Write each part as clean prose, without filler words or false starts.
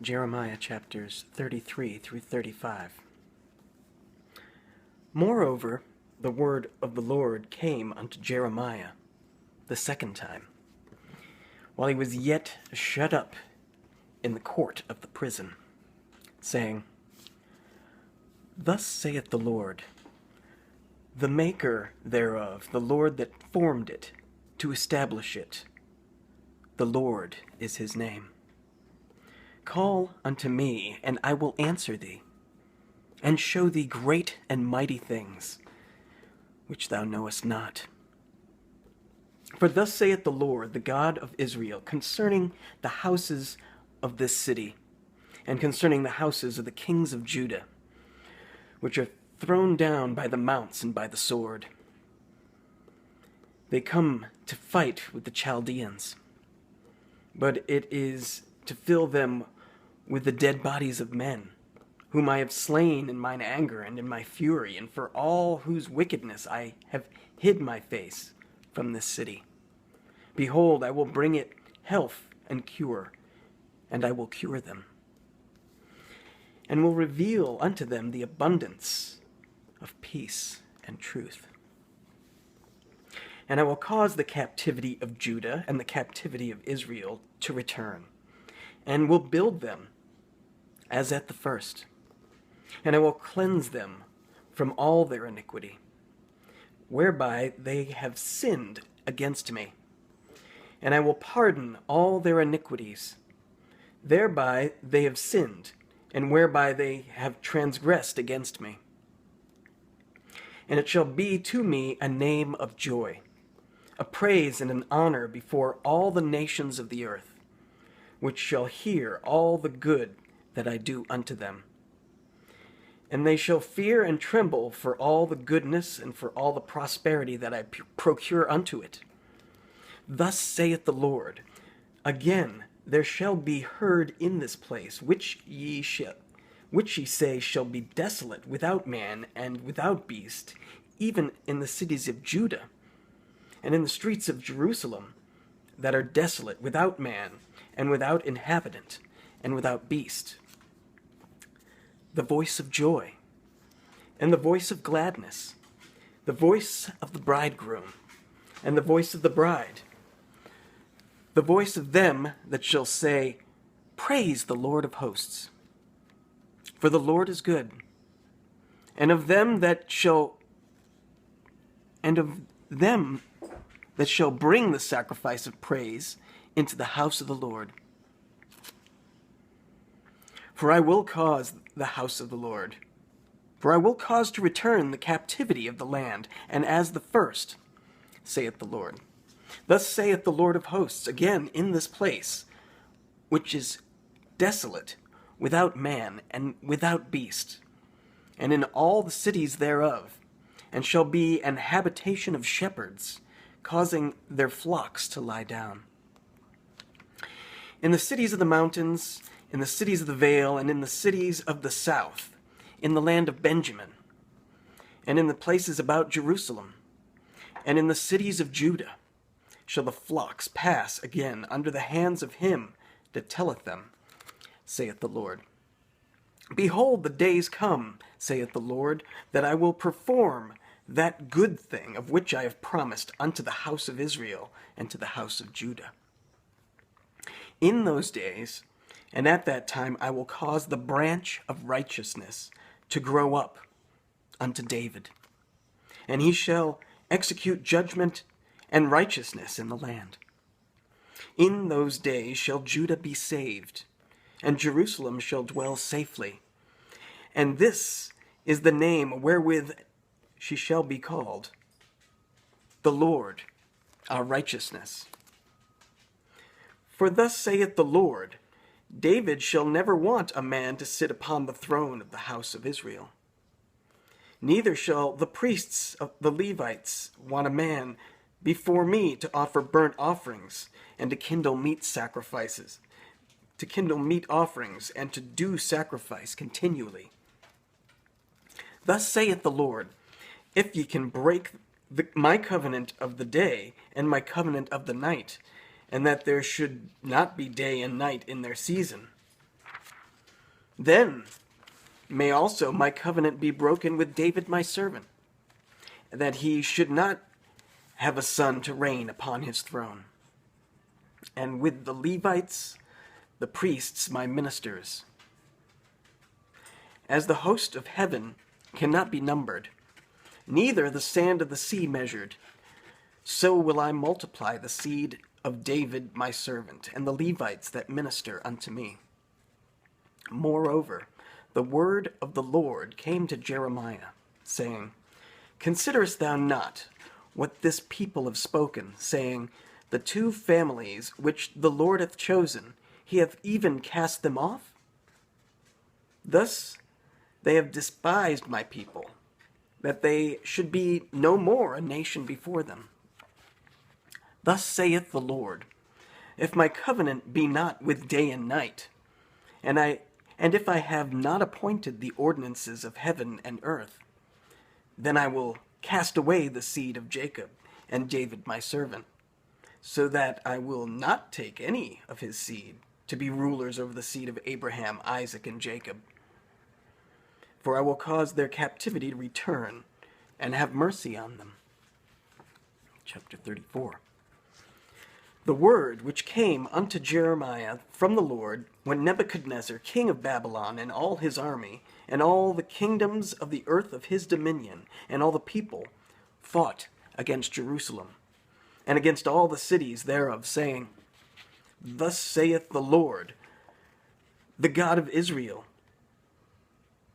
Jeremiah chapters 33 through 35. Moreover, the word of the Lord came unto Jeremiah the second time, while he was yet shut up in the court of the prison, saying, Thus saith the Lord, the maker thereof, the Lord that formed it, to establish it. The Lord is his name. Call unto me, and I will answer thee, and show thee great and mighty things, which thou knowest not. For thus saith the Lord, the God of Israel, concerning the houses of this city, and concerning the houses of the kings of Judah, which are thrown down by the mounts and by the sword. They come to fight with the Chaldeans, but it is to fill them with the dead bodies of men, whom I have slain in mine anger and in my fury, and for all whose wickedness I have hid my face from this city. Behold, I will bring it health and cure, and I will cure them, and will reveal unto them the abundance of peace and truth. And I will cause the captivity of Judah and the captivity of Israel to return, and will build them as at the first. And I will cleanse them from all their iniquity, whereby they have sinned against me. And I will pardon all their iniquities, thereby they have sinned, and whereby they have transgressed against me. And it shall be to me a name of joy, a praise and an honor before all the nations of the earth, which shall hear all the good that I do unto them. And they shall fear and tremble for all the goodness and for all the prosperity that I procure unto it. Thus saith the Lord, again there shall be heard in this place, which ye say shall be desolate, without man and without beast, even in the cities of Judah, and in the streets of Jerusalem, that are desolate, without man, and without inhabitant, and without beast. The voice of joy, and the voice of gladness, the voice of the bridegroom, and the voice of the bride, the voice of them that shall say, Praise the Lord of hosts. For the Lord is good, and of them that shall bring the sacrifice of praise into the house of the Lord. For I will cause the house of the Lord, for I will cause to return the captivity of the land, and as the first, saith the Lord. Thus saith the Lord of hosts, again in this place, which is desolate, without man, and without beast, and in all the cities thereof, and shall be an habitation of shepherds, causing their flocks to lie down. In the cities of the mountains, in the cities of the vale, and in the cities of the south, in the land of Benjamin, and in the places about Jerusalem, and in the cities of Judah, shall the flocks pass again under the hands of him that telleth them, saith the Lord. Behold, the days come, saith the Lord, that I will perform that good thing of which I have promised unto the house of Israel and to the house of Judah. In those days, and at that time, I will cause the branch of righteousness to grow up unto David, and he shall execute judgment and righteousness in the land. In those days shall Judah be saved, and Jerusalem shall dwell safely. And this is the name wherewith she shall be called, the Lord our righteousness. For thus saith the Lord, David shall never want a man to sit upon the throne of the house of Israel. Neither shall the priests of the Levites want a man before me to offer burnt offerings, and to kindle meat sacrifices, to kindle meat offerings, and to do sacrifice continually. Thus saith the Lord, if ye can break my covenant of the day, and my covenant of the night, and that there should not be day and night in their season, Then may also my covenant be broken with David my servant, that he should not have a son to reign upon his throne, and with the Levites, the priests, my ministers. As the host of heaven cannot be numbered, neither the sand of the sea measured, so will I multiply the seed of David my servant, and the Levites that minister unto me. Moreover, the word of the Lord came to Jeremiah, saying, Considerest thou not what this people have spoken, saying, The two families which the Lord hath chosen, he hath even cast them off? Thus they have despised my people, that they should be no more a nation before them. Thus saith the Lord, If my covenant be not with day and night, and if I have not appointed the ordinances of heaven and earth, then I will cast away the seed of Jacob and David my servant, so that I will not take any of his seed to be rulers over the seed of Abraham, Isaac, and Jacob. For I will cause their captivity to return and have mercy on them. Chapter 34. The word which came unto Jeremiah from the Lord, when Nebuchadnezzar, king of Babylon, and all his army, and all the kingdoms of the earth of his dominion, and all the people, fought against Jerusalem, and against all the cities thereof, saying, Thus saith the Lord, the God of Israel,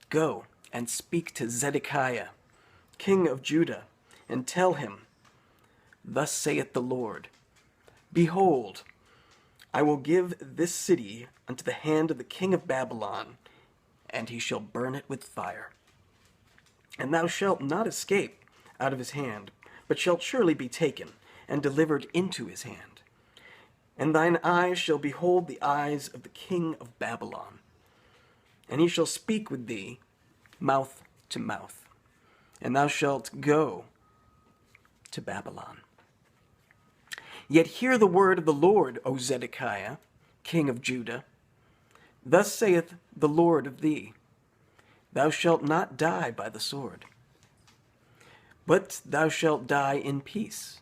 Go and speak to Zedekiah, king of Judah, and tell him, Thus saith the Lord, Behold, I will give this city unto the hand of the king of Babylon, and he shall burn it with fire. And thou shalt not escape out of his hand, but shalt surely be taken and delivered into his hand. And thine eyes shall behold the eyes of the king of Babylon, and he shall speak with thee mouth to mouth, and thou shalt go to Babylon. Yet hear the word of the Lord, O Zedekiah, king of Judah. Thus saith the Lord of thee, Thou shalt not die by the sword, but thou shalt die in peace,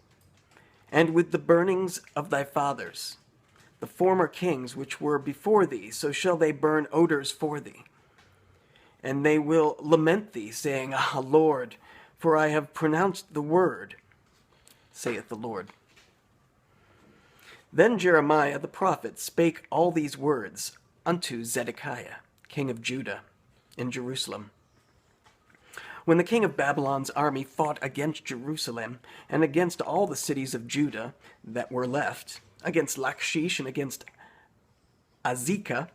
and with the burnings of thy fathers, the former kings which were before thee, so shall they burn odors for thee. And they will lament thee, saying, Ah, Lord, for I have pronounced the word, saith the Lord. Then Jeremiah the prophet spake all these words unto Zedekiah, king of Judah, in Jerusalem. When the king of Babylon's army fought against Jerusalem, and against all the cities of Judah that were left, against Lachish and against Azekah,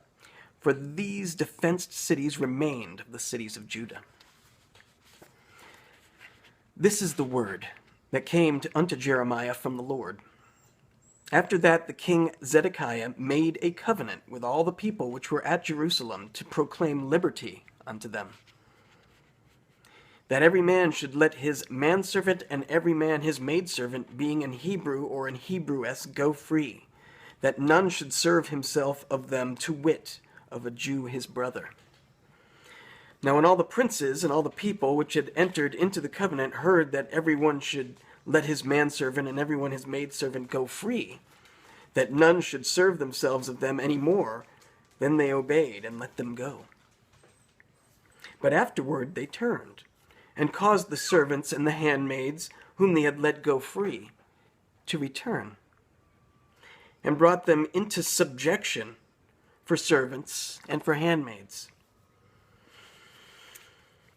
for these defenced cities remained of the cities of Judah. This is the word that came unto Jeremiah from the Lord. After that, the king Zedekiah made a covenant with all the people which were at Jerusalem to proclaim liberty unto them, that every man should let his manservant and every man his maidservant, being an Hebrew or an Hebrewess, go free, that none should serve himself of them, to wit, of a Jew his brother. Now when all the princes and all the people which had entered into the covenant heard that every one should let his manservant and every one his maidservant go free, that none should serve themselves of them any more, then they obeyed and let them go. But afterward they turned, and caused the servants and the handmaids, whom they had let go free, to return, and brought them into subjection for servants and for handmaids.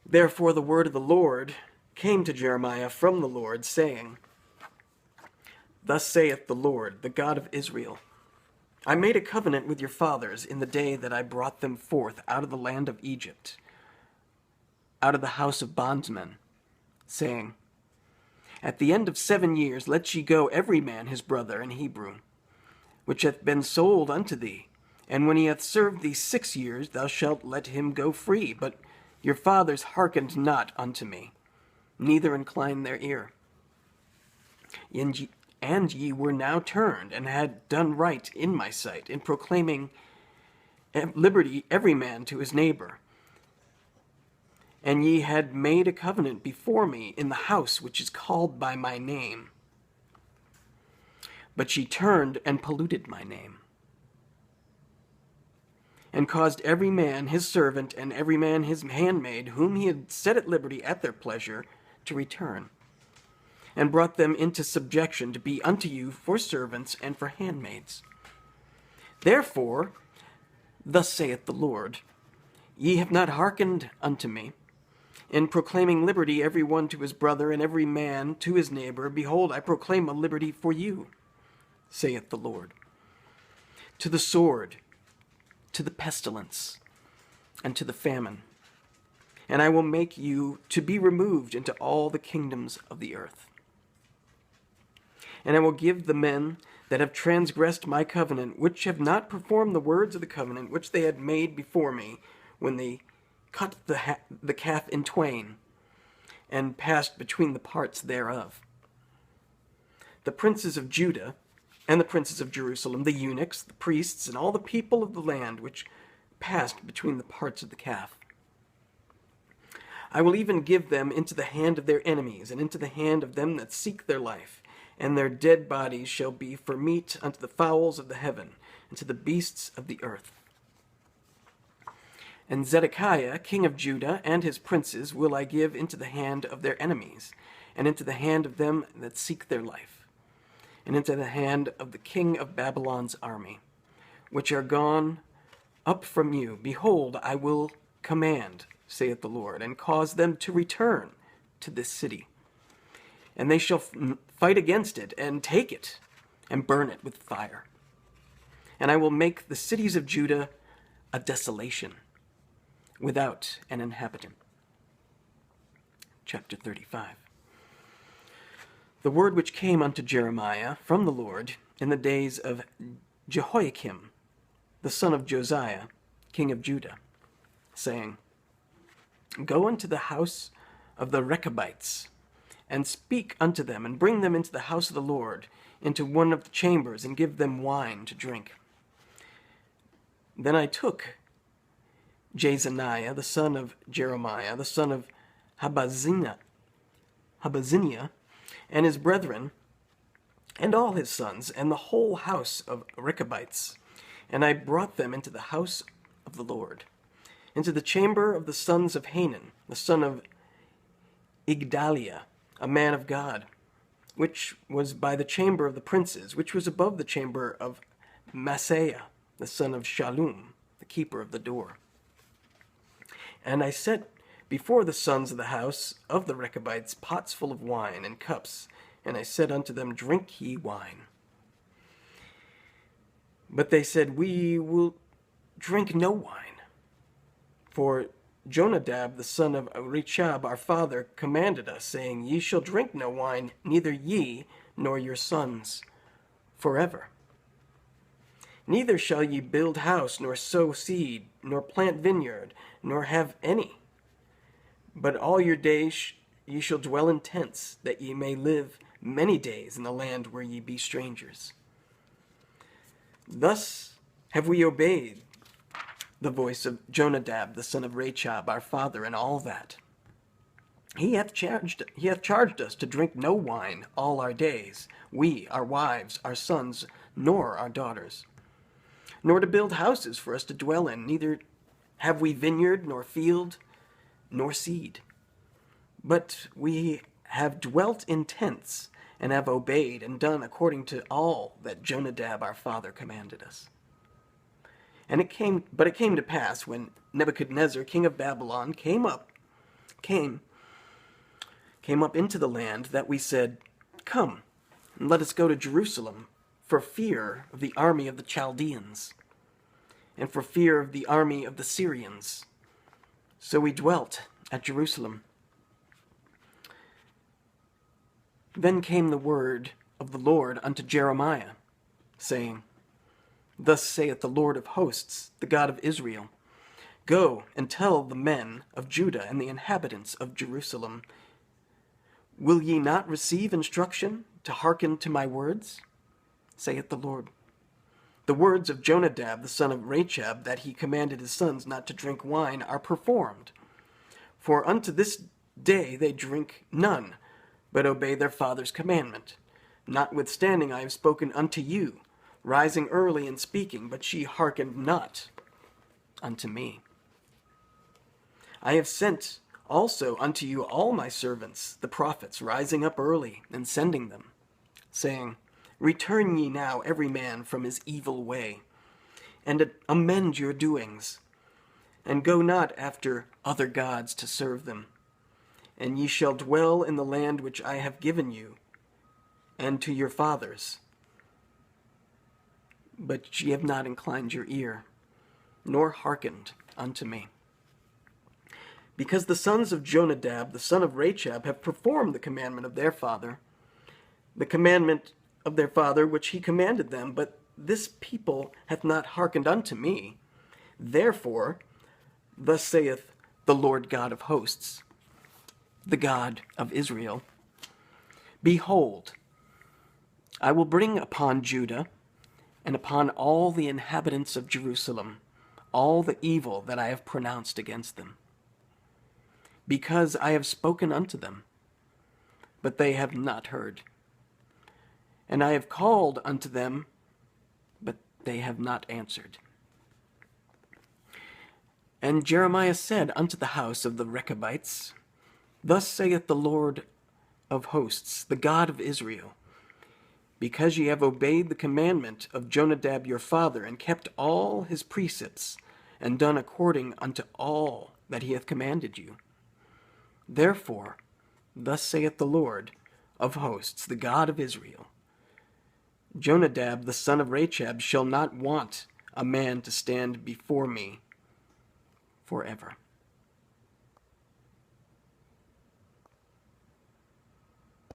Therefore the word of the Lord came to Jeremiah from the Lord, saying, Thus saith the Lord, the God of Israel, I made a covenant with your fathers in the day that I brought them forth out of the land of Egypt, out of the house of bondsmen, saying, At the end of 7 years let ye go every man his brother in Hebrew, which hath been sold unto thee, and when he hath served thee 6 years, thou shalt let him go free. But your fathers hearkened not unto me, neither inclined their ear. And ye were now turned, and had done right in my sight, in proclaiming liberty every man to his neighbor. And ye had made a covenant before me in the house which is called by my name. But ye turned and polluted my name, and caused every man his servant and every man his handmaid, whom he had set at liberty at their pleasure, to return, and brought them into subjection to be unto you for servants and for handmaids. Therefore, thus saith the Lord, ye have not hearkened unto me. In proclaiming liberty every one to his brother, and every man to his neighbor, behold, I proclaim a liberty for you, saith the Lord. To the sword, to the pestilence, and to the famine. And I will make you to be removed into all the kingdoms of the earth. And I will give the men that have transgressed my covenant, which have not performed the words of the covenant which they had made before me, when they cut the calf in twain, and passed between the parts thereof. The princes of Judah, and the princes of Jerusalem, the eunuchs, the priests, and all the people of the land which passed between the parts of the calf. I will even give them into the hand of their enemies, and into the hand of them that seek their life, and their dead bodies shall be for meat unto the fowls of the heaven, and to the beasts of the earth. And Zedekiah, king of Judah, and his princes will I give into the hand of their enemies, and into the hand of them that seek their life, and into the hand of the king of Babylon's army, which are gone up from you. Behold, I will command, saith the Lord, and cause them to return to this city. And they shall fight against it, and take it, and burn it with fire. And I will make the cities of Judah a desolation, without an inhabitant. Chapter 35. The word which came unto Jeremiah from the Lord in the days of Jehoiakim, the son of Josiah, king of Judah, saying, Go unto the house of the Rechabites, and speak unto them, and bring them into the house of the Lord, into one of the chambers, and give them wine to drink. Then I took Jezaniah, the son of Jeremiah, the son of Habazziniah, and his brethren, and all his sons, and the whole house of Rechabites, and I brought them into the house of the Lord, into the chamber of the sons of Hanan, the son of Igdaliah, a man of God, which was by the chamber of the princes, which was above the chamber of Maaseiah, the son of Shallum, the keeper of the door. And I set before the sons of the house of the Rechabites pots full of wine and cups, and I said unto them, Drink ye wine. But they said, We will drink no wine. For Jonadab, the son of Rechab, our father, commanded us, saying, Ye shall drink no wine, neither ye nor your sons, forever. Neither shall ye build house, nor sow seed, nor plant vineyard, nor have any. But all your days ye shall dwell in tents, that ye may live many days in the land where ye be strangers. Thus have we obeyed the voice of Jonadab, the son of Rechab, our father, in all that. He hath charged us to drink no wine all our days, we, our wives, our sons, nor our daughters, nor to build houses for us to dwell in, neither have we vineyard, nor field, nor seed. But we have dwelt in tents, and have obeyed and done according to all that Jonadab our father commanded us. And it came to pass, when Nebuchadnezzar, king of Babylon, came up into the land, that we said, Come, and let us go to Jerusalem, for fear of the army of the Chaldeans, and for fear of the army of the Syrians. So we dwelt at Jerusalem. Then came the word of the Lord unto Jeremiah, saying, Thus saith the Lord of hosts, the God of Israel, Go and tell the men of Judah and the inhabitants of Jerusalem, Will ye not receive instruction to hearken to my words? Saith the Lord. the words of Jonadab the son of Rechab, that he commanded his sons not to drink wine, are performed. For unto this day they drink none, but obey their father's commandment. Notwithstanding I have spoken unto you, rising early and speaking, but ye hearkened not unto me. I have sent also unto you all my servants, the prophets, rising up early and sending them, saying, Return ye now every man from his evil way, and amend your doings, and go not after other gods to serve them. And ye shall dwell in the land which I have given you, and to your fathers. But ye have not inclined your ear, nor hearkened unto me. Because the sons of Jonadab, the son of Rechab, have performed the commandment of their father, the commandment of their father which he commanded them, but this people hath not hearkened unto me. Therefore, thus saith the Lord God of hosts, the God of Israel, Behold, I will bring upon Judah and upon all the inhabitants of Jerusalem all the evil that I have pronounced against them, because I have spoken unto them, but they have not heard. And I have called unto them, but they have not answered. And Jeremiah said unto the house of the Rechabites, Thus saith the Lord of hosts, the God of Israel, because ye have obeyed the commandment of Jonadab your father, and kept all his precepts, and done according unto all that he hath commanded you. Therefore, thus saith the Lord of hosts, the God of Israel, Jonadab the son of Rechab shall not want a man to stand before me forever.